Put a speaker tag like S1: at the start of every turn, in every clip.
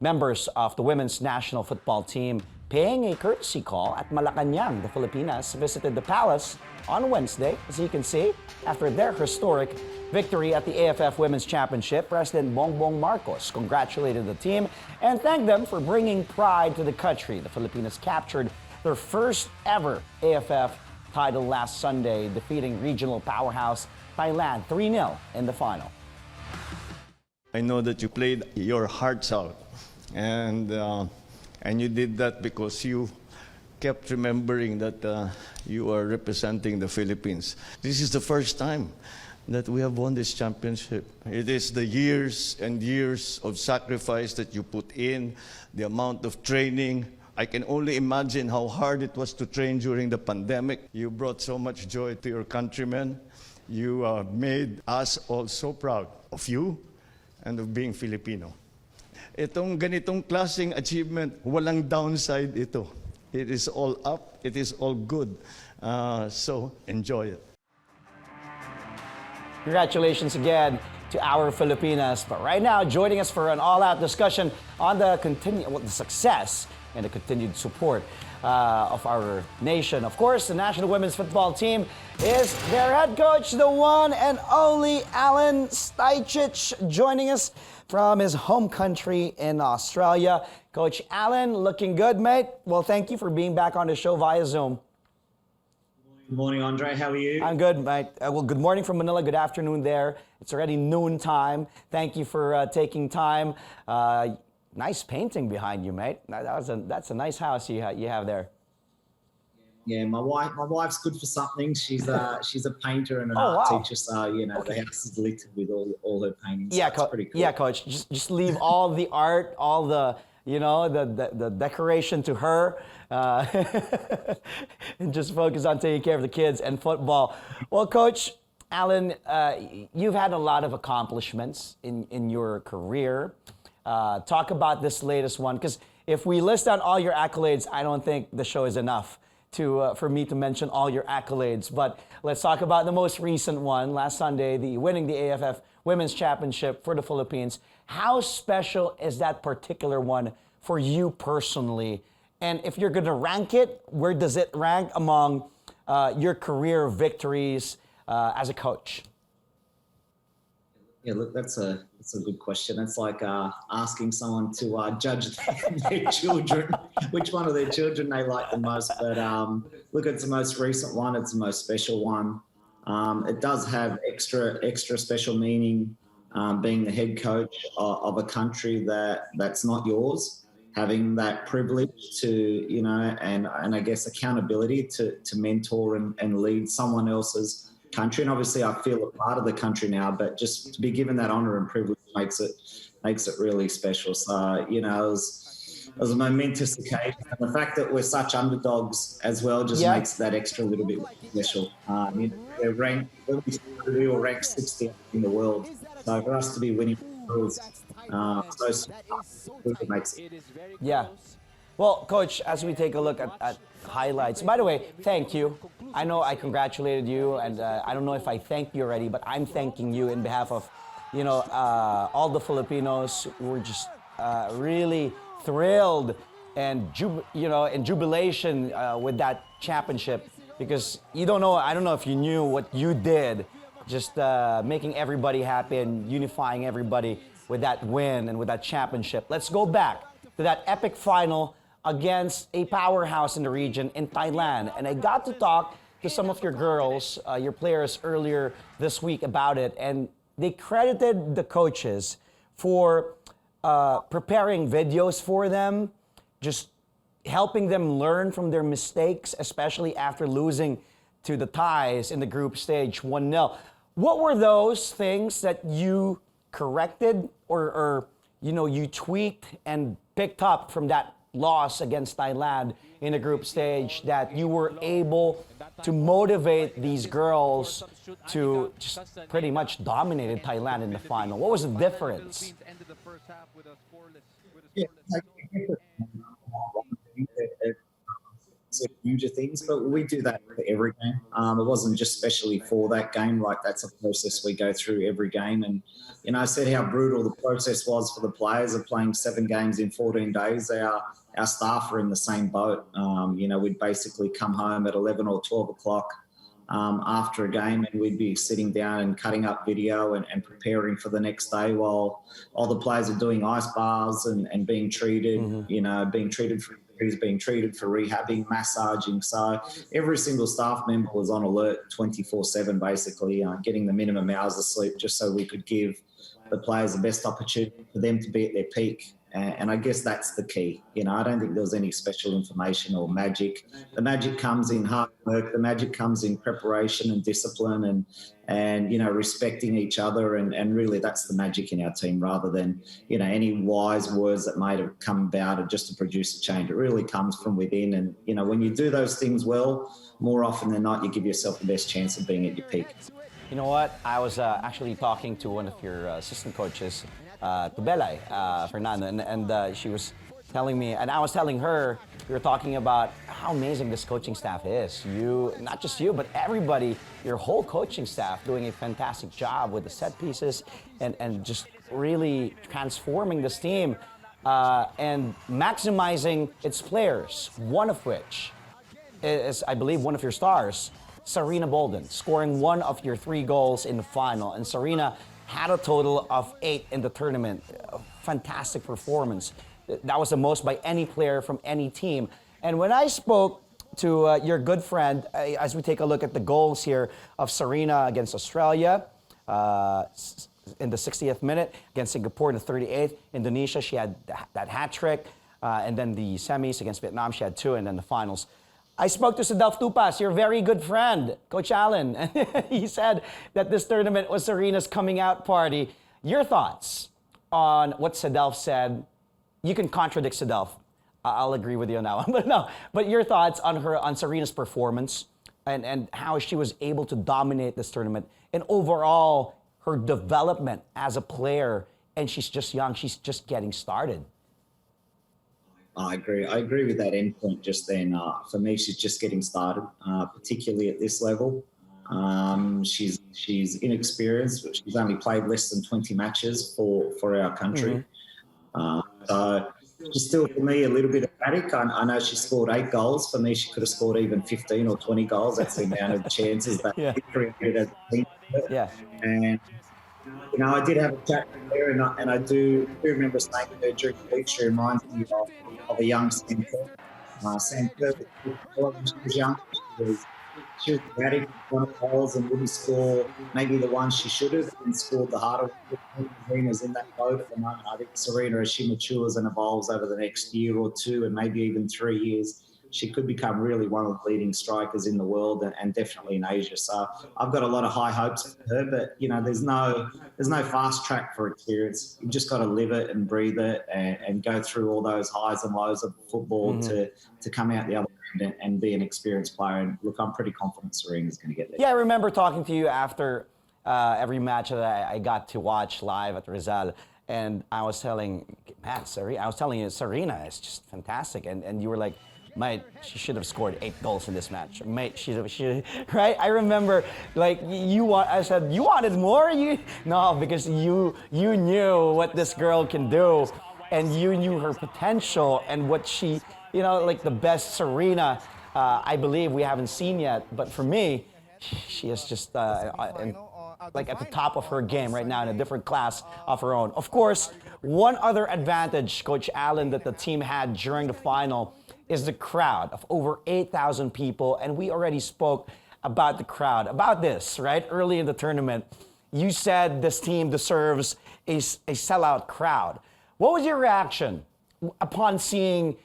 S1: members of the women's national football team paying a courtesy call at Malacanang. The Filipinas visited the palace on Wednesday, as you can see, after their historic victory at the AFF Women's Championship. President Bongbong Marcos congratulated the team and thanked them for bringing pride to the country. The Filipinas captured their first ever AFF title last Sunday, defeating regional powerhouse Thailand 3-0 in the final.
S2: I know that you played your hearts out, and you did that because you kept remembering that you are representing the Philippines. This is the first time that we have won this championship. It is the years and years of sacrifice that you put in, the amount of training. I can only imagine how hard it was to train during the pandemic. You brought so much joy to your countrymen. You made us all so proud of you and of being Filipino. Itong ganitong klaseng achievement, walang downside ito. It is all up, it is all good. So enjoy it.
S1: Congratulations again to our Filipinas. But right now, joining us for an all-out discussion on the success and the continued support of our nation. Of course, the national women's football team is their head coach, the one and only Alen Stajcic, joining us from his home country in Australia. Coach Alen, looking good, mate. Well, thank you for being back on the show via Zoom.
S3: Good morning, Andre. How are you?
S1: I'm good, mate. Well, good morning from Manila. Good afternoon there. It's already noon time. Thank you for taking time. Nice painting behind you, mate. That's a nice house you have there.
S3: Yeah, my wife's good for something. She's a painter and an art teacher, so the house is littered with all her paintings.
S1: Yeah,
S3: so it's pretty cool.
S1: Yeah, coach. Just leave all the art, all the the decoration to her, and just focus on taking care of the kids and football. Well, Coach Alen, you've had a lot of accomplishments in your career. Talk about this latest one, because if we list down all your accolades, I don't think the show is enough for me to mention all your accolades. But let's talk about the most recent one, last Sunday, winning the AFF Women's Championship for the Philippines. How special is that particular one for you personally? And if you're going to rank it, where does it rank among your career victories as a coach?
S3: Yeah, look, that's a good question. It's like asking someone to judge their children, which one of their children they like the most. But look, it's the most recent one. It's the most special one. It does have extra special meaning, being the head coach of a country that's not yours, having that privilege to, and I guess accountability to mentor and lead someone else's country. And obviously I feel a part of the country now, but just to be given that honor and privilege makes it really special. So, it was a momentous occasion. And the fact that we're such underdogs as well just makes that extra little bit special. We were ranked 60th in the world. So for us to be winning it makes it.
S1: Yeah. Well, Coach, as we take a look at highlights, by the way, thank you. I know I congratulated you, and I don't know if I thanked you already, but I'm thanking you in behalf of, all the Filipinos who were just really thrilled and in jubilation with that championship, because I don't know if you knew what you did, just making everybody happy and unifying everybody with that win and with that championship. Let's go back to that epic final against a powerhouse in the region in Thailand. And I got to talk to some of your girls, your players, earlier this week about it, and they credited the coaches for preparing videos for them, just helping them learn from their mistakes, especially after losing to the Thais in the group stage 1-0. What were those things that you corrected or you tweaked and picked up from that loss against Thailand in the group stage, that you were able to motivate these girls to just pretty much dominate Thailand in the final? What was the difference?
S3: Yeah, range of things, but we do that for every game. It wasn't just specially for that game. Like, that's a process we go through every game. And, you know, I said how brutal the process was for the players of playing 7 games in 14 days. Our staff are in the same boat. You know, we'd basically come home at 11 or 12 o'clock after a game, and we'd be sitting down and cutting up video and preparing for the next day while all the players are doing ice baths and being treated, you know, being treated for injuries, being treated for rehabbing, massaging. So every single staff member was on alert 24/7, basically, getting the minimum hours of sleep just so we could give the players the best opportunity for them to be at their peak. And I guess that's the key. You know, I don't think there was any special information or magic. The magic comes in hard work. The magic comes in preparation and discipline and you know, respecting each other. And really that's the magic in our team, rather than, you know, any wise words that might have come about just to produce a change. It really comes from within. And, you know, when you do those things well, more often than not, you give yourself the best chance of being at your peak.
S1: You know what? I was actually talking to one of your assistant coaches, to Belay, Fernando, and she was telling me, and I was telling her, we were talking about how amazing this coaching staff is. You, not just you, but everybody, your whole coaching staff doing a fantastic job with the set pieces and just really transforming this team and maximizing its players, one of which is, I believe, one of your stars, Sarina Bolden, scoring one of your 3 goals in the final. And Sarina had a total of 8 in the tournament. Fantastic performance. That was the most by any player from any team. And when I spoke to your good friend, as we take a look at the goals here of Sarina against Australia in the 60th minute, against Singapore in the 38th, Indonesia, she had that hat trick, and then the semis against Vietnam, she had 2, and then the finals. I spoke to Sedelf Tupas, your very good friend, Coach Alen. He said that this tournament was Sarina's coming out party. Your thoughts on what Sedelf said? You can contradict Sedelf. I'll agree with you on that one. But no, but your thoughts on Sarina's performance and how she was able to dominate this tournament and overall her development as a player. And she's just young. She's just getting started.
S3: I agree with that endpoint just then. For me, she's just getting started, particularly at this level. She's inexperienced, but she's only played less than 20 matches for our country. So she's still, for me, a little bit erratic. I know she scored 8 goals. For me, she could have scored even 15 or 20 goals. That's the amount of chances that she created as a team.
S1: Yeah.
S3: And you know, I did have a chat with her, and I do remember saying to her during the week, she reminds me of a young Sam Kerr. Sam Kerr, when she was young, she was erratic, won goals and wouldn't score maybe the ones she should have, and scored the harder ones. Sarina's in that boat at the moment. I think Sarina, as she matures and evolves over the next year or 2 and maybe even 3 years, she could become really one of the leading strikers in the world and definitely in Asia. So I've got a lot of high hopes for her, but you know, there's no fast track for experience. You just got to live it and breathe it and go through all those highs and lows of football to come out the other end and be an experienced player. And look, I'm pretty confident Sarina's going to get there.
S1: Yeah, I remember talking to you after every match that I got to watch live at Rizal. And I was telling you, Sarina is just fantastic. And you were like, mate, she should have scored 8 goals in this match. Mate, she right? I remember, like, I said, you wanted more? No, because you knew what this girl can do, and you knew her potential and what she, you know, like the best Sarina, I believe we haven't seen yet. But for me, she is just like at the top of her game right now in a different class of her own. Of course, one other advantage, Coach Alen, that the team had during the final is the crowd of over 8,000 people. And we already spoke about the crowd, about this, right? Early in the tournament, you said this team deserves a sellout crowd. What was your reaction upon seeing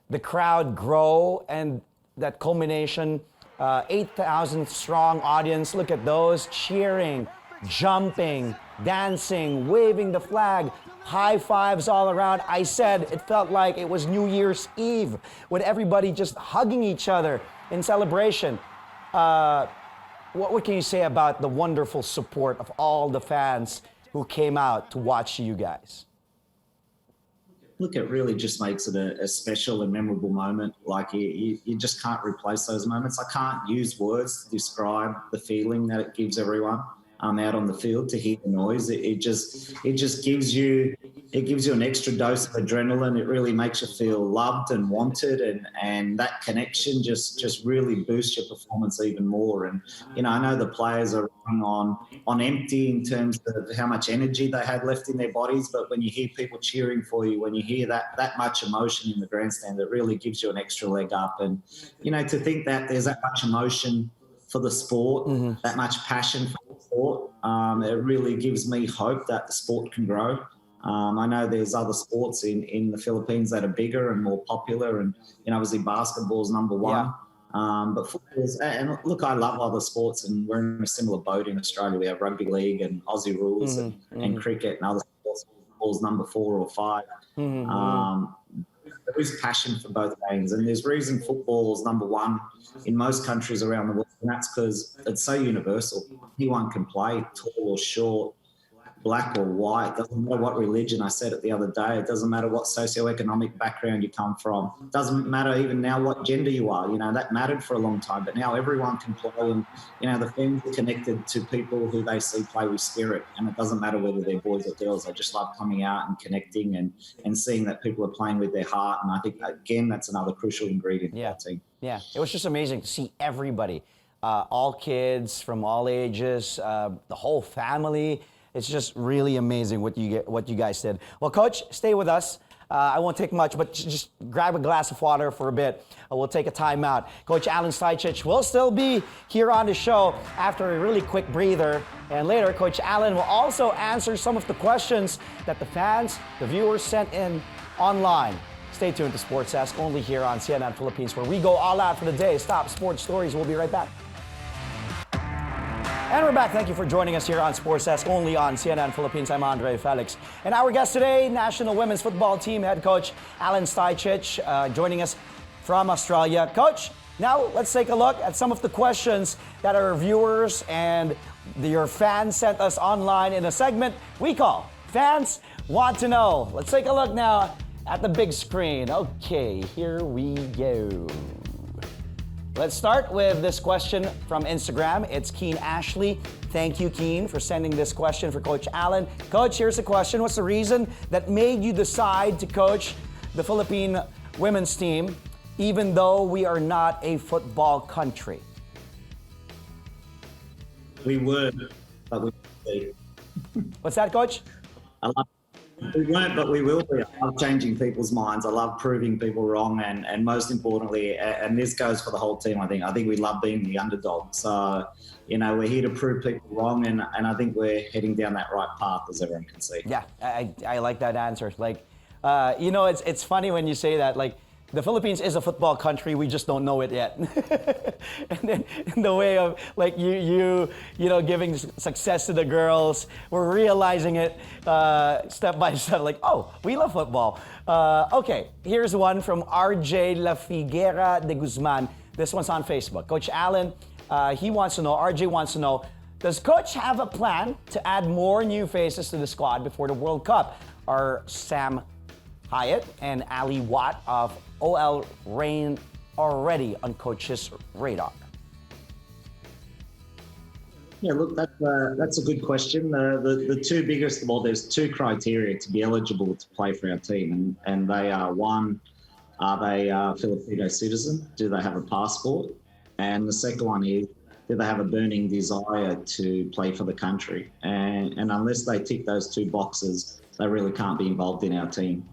S1: the crowd grow and that culmination, 8,000 strong audience? Look at those cheering, jumping, dancing, waving the flag, high fives all around. I said it felt like it was New Year's Eve with everybody just hugging each other in celebration. What can you say about the wonderful support of all the fans who came out to watch you guys?
S3: Look, it really just makes it a special and memorable moment. Like you just can't replace those moments. I can't use words to describe the feeling that it gives everyone out on the field to hear the noise. It just gives you an extra dose of adrenaline. It really makes you feel loved and wanted, and that connection just really boosts your performance even more. And I know the players are running on empty in terms of how much energy they had left in their bodies, but when you hear people cheering for you, when you hear that much emotion in the grandstand, it really gives you an extra leg up. And to think that there's that much emotion for the sport, that much passion for the sport, it really gives me hope that the sport can grow. I know there's other sports in the Philippines that are bigger and more popular, and obviously basketball's number one. Yeah. But football's, and look, I love other sports, and we're in a similar boat in Australia. We have rugby league and Aussie rules and cricket and other sports. Football's number 4 or 5. There is passion for both games, and there's reason football is number 1 in most countries around the world, and that's because it's so universal. Anyone can play, tall or short, black or white. Doesn't matter what religion. I said it the other day. It doesn't matter what socioeconomic background you come from. It doesn't matter even now what gender you are. That mattered for a long time, but now everyone can play, and the fans are connected to people who they see play with spirit, and it doesn't matter whether they're boys or girls. I just love coming out and connecting and seeing that people are playing with their heart, and I think again that's another crucial ingredient for our team.
S1: Yeah, it was just amazing to see everybody, all kids from all ages, the whole family. It's just really amazing what you guys did. Well, Coach, stay with us. I won't take much, but just grab a glass of water for a bit. We'll take a timeout. Coach Alen Stajcic will still be here on the show after a really quick breather. And later, Coach Alen will also answer some of the questions that the fans, the viewers sent in online. Stay tuned to Sports Ask only here on CNN Philippines, where we go all out for the day. Stop sports stories. We'll be right back. And we're back. Thank you for joining us here on Sports Desk, only on CNN Philippines. I'm Andre Felix. And our guest today, National Women's Football Team head coach Alen Stajcic, joining us from Australia. Coach, now let's take a look at some of the questions that our viewers and your fans sent us online in a segment we call Fans Want to Know. Let's take a look now at the big screen. Okay, here we go. Let's start with this question from Instagram. It's Keen Ashley. Thank you, Keen, for sending this question for Coach Alen. Coach, here's the question. What's the reason that made you decide to coach the Philippine women's team, even though we are not a football country?
S3: We would, but we be.
S1: What's that, Coach?
S3: We weren't, but we will be. I love changing people's minds. I love proving people wrong, and most importantly, and this goes for the whole team, I think we love being the underdog. So, we're here to prove people wrong, and I think we're heading down that right path, as everyone can see. Yeah,
S1: I like that answer. Like, it's funny when you say that, like, the Philippines is a football country, we just don't know it yet. And then in the way of like you giving success to the girls, we're realizing it step by step, like, oh, we love football. Okay, here's one from RJ La Figuera de Guzman. This one's on Facebook. Coach Alen, RJ wants to know, does Coach have a plan to add more new faces to the squad before the World Cup? Are Sam Hyatt and Ali Watt of OL Reign already on Coach's radar?
S3: Yeah, look, that's a good question. The two biggest, well, there's 2 criteria to be eligible to play for our team, and they are, one, are they a Filipino citizen? Do they have a passport? And the second one is, do they have a burning desire to play for the country? And unless they tick those 2 boxes, they really can't be involved in our team.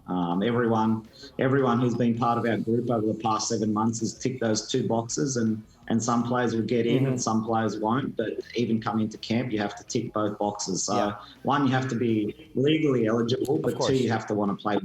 S3: Everyone who's been part of our group over the past 7 months has ticked those 2 boxes, and some players will get in and some players won't. But even coming into camp, you have to tick both boxes. So one, you have to be legally eligible, but 2, you have to want to play.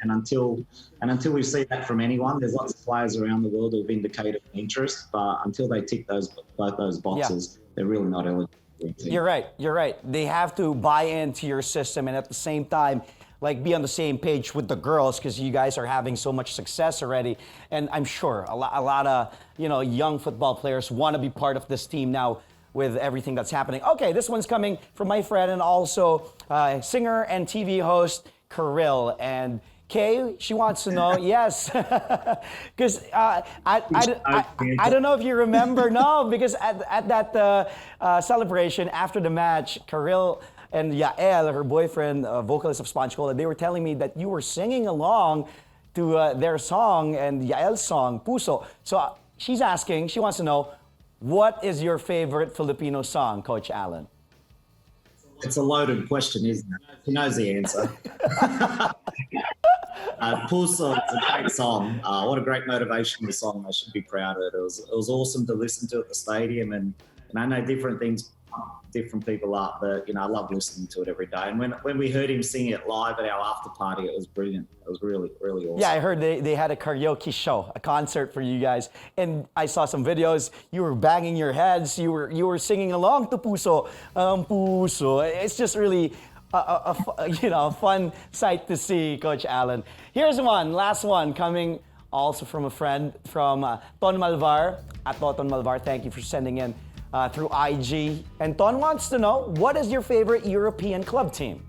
S3: And until we see that from anyone, there's lots of players around the world who've indicated interest, but until they tick both those boxes, they're really not eligible.
S1: You're right. They have to buy into your system, and at the same time, like, be on the same page with the girls, because you guys are having so much success already. And I'm sure a lot of young football players want to be part of this team now with everything that's happening. Okay, this one's coming from my friend and also singer and TV host Karil. And Kay, she wants to know, yes, because I don't know if you remember, no, because at that celebration after the match, Karil and Yael, her boyfriend, vocalist of Sponge Cola, they were telling me that you were singing along to their song and Yael's song, Puso. So she's asking, she wants to know, what is your favorite Filipino song, Coach Alen?
S3: It's a loaded question, isn't it? He knows the answer. Puso, it's a great song. What a great motivational song. I should be proud of it. It was awesome to listen to at the stadium, and I know different things different people up, but I love listening to it every day. And when we heard him sing it live at our after party, it was brilliant. It was really, really awesome.
S1: Yeah, I heard they had a karaoke show, a concert for you guys, and I saw some videos. You were banging your heads. You were singing along to Puso, Puso. It's just really a fun sight to see, Coach Alen. Here's one, last one, coming also from a friend from Ton Malvar. At Ton Malvar, thank you for sending in through IG. And Ton wants to know, what is your favorite European club team?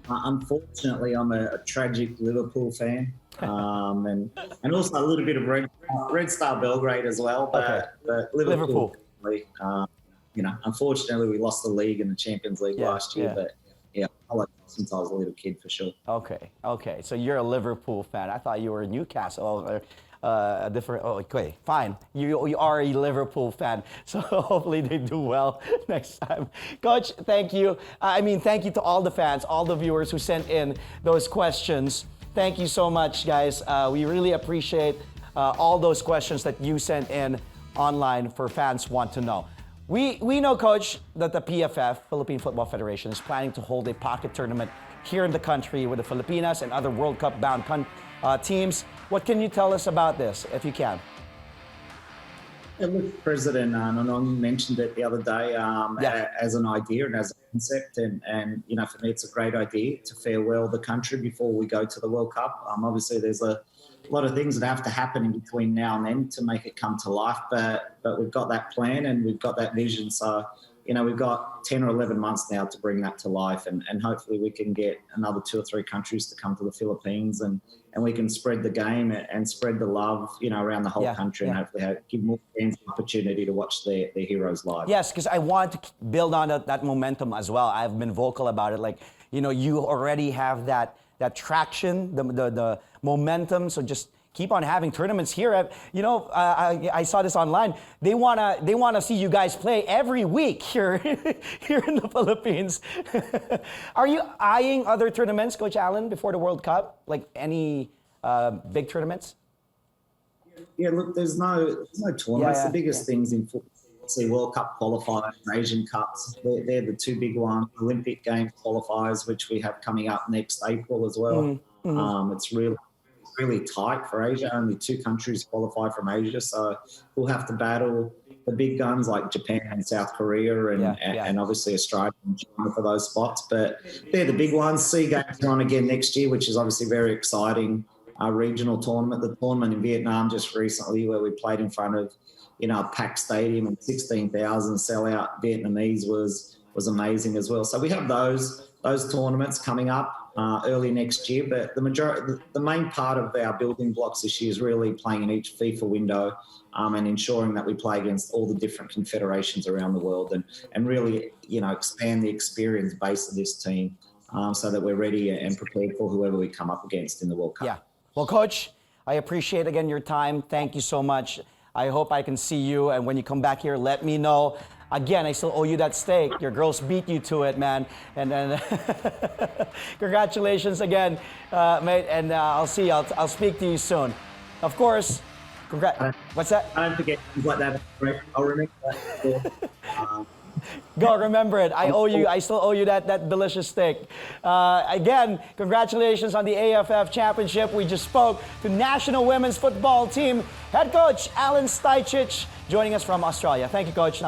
S3: Unfortunately, I'm a tragic Liverpool fan, and also a little bit of Red Star Belgrade as well. But Liverpool. Unfortunately, we lost the league and the Champions League last year. But I like it since I was a little kid for sure.
S1: Okay. So you're a Liverpool fan. I thought you were a Newcastle. Different. Oh, okay, fine. You are a Liverpool fan, so hopefully they do well next time. Coach, thank you. Thank you to all the fans, all the viewers who sent in those questions. Thank you so much, guys. We really appreciate all those questions that you sent in online for fans want to know. We know, Coach, that the PFF, Philippine Football Federation, is planning to hold a pocket tournament here in the country with the Filipinas and other World Cup bound teams. What can you tell us about this, if you can?
S3: Look, President Nonong mentioned it the other day as an idea and as a concept, and for me it's a great idea to farewell the country before we go to the World Cup. Obviously, there's a lot of things that have to happen in between now and then to make it come to life, but we've got that plan and we've got that vision. So we've got 10 or 11 months now to bring that to life, and hopefully we can get another 2 or 3 countries to come to the Philippines, and we can spread the game and spread the love, around the whole country, and hopefully give more fans an opportunity to watch their heroes live.
S1: Yes, because I want to build on that momentum as well. I've been vocal about it. You already have that traction, the momentum, so just keep on having tournaments here. I saw this online. They wanna see you guys play every week here in the Philippines. Are you eyeing other tournaments, Coach Alen, before the World Cup? Like any big tournaments?
S3: Yeah, look, there's no tournaments. The biggest things in football, see World Cup qualifiers, Asian Cups. They're the 2 big ones. Olympic Games qualifiers, which we have coming up next April as well. Mm-hmm. It's really tight for Asia. Only 2 countries qualify from Asia, so we'll have to battle the big guns like Japan and South Korea and obviously Australia and China for those spots. But they're the big ones. SEA Games are on again next year, which is obviously very exciting. Our regional tournament, the tournament in Vietnam just recently, where we played in front of a packed stadium and 16,000 sellout Vietnamese was amazing as well. So we have those tournaments coming up early next year, but the main part of our building blocks this year is really playing in each FIFA window and ensuring that we play against all the different confederations around the world and really expand the experience base of this team so that we're ready and prepared for whoever we come up against in the World Cup.
S1: Yeah. Well, Coach, I appreciate again your time. Thank you so much. I hope I can see you, and when you come back here, let me know. Again, I still owe you that steak. Your girls beat you to it, man. And then, congratulations again, mate. And I'll speak to you soon. Of course, what's that?
S3: I don't forget things like that. I'll remember that.
S1: Go, remember it. I still owe you that delicious steak. Again, congratulations on the AFF Championship. We just spoke to National Women's Football Team head coach Alen Stajcic joining us from Australia. Thank you, Coach.